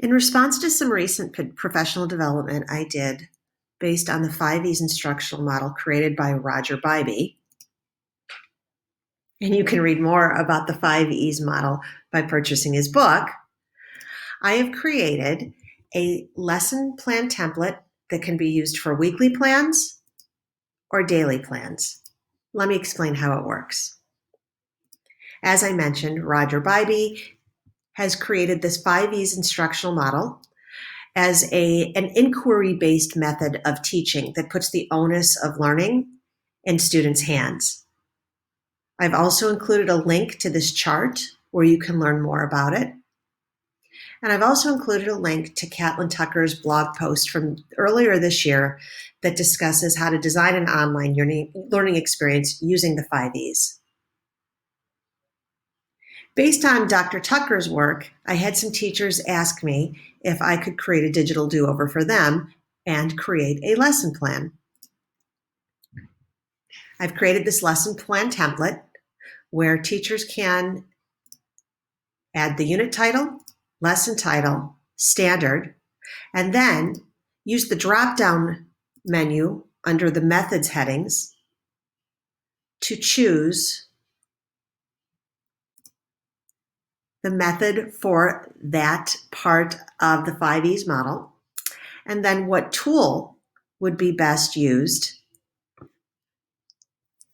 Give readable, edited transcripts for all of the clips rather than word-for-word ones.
In response to some recent professional development I did based on the 5Es instructional model created by Rodger Bybee, and you can read more about the 5Es model by purchasing his book, I have created a lesson plan template that can be used for weekly plans or daily plans. Let me explain how it works. As I mentioned, Rodger Bybee has created this 5Es instructional model as an inquiry-based method of teaching that puts the onus of learning in students' hands. I've also included a link to this chart where you can learn more about it. And I've also included a link to Catlin Tucker's blog post from earlier this year that discusses how to design an online learning experience using the 5Es. Based on Dr. Tucker's work, I had some teachers ask me if I could create a digital do-over for them and create a lesson plan. I've created this lesson plan template where teachers can add the unit title, lesson title, standard, and then use the drop-down menu under the methods headings to choose the method for that part of the 5Es model, and then what tool would be best used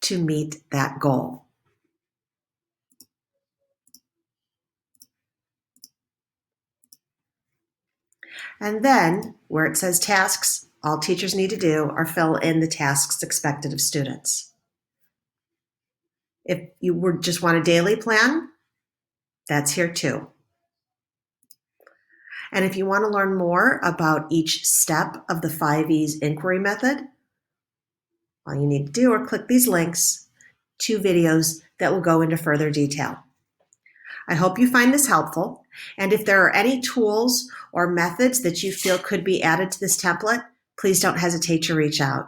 to meet that goal. And then, where it says tasks, all teachers need to do are fill in the tasks expected of students. If you just want a daily plan, that's here too. And if you want to learn more about each step of the 5Es inquiry method, all you need to do are click these links to videos that will go into further detail. I hope you find this helpful, and if there are any tools or methods that you feel could be added to this template, please don't hesitate to reach out.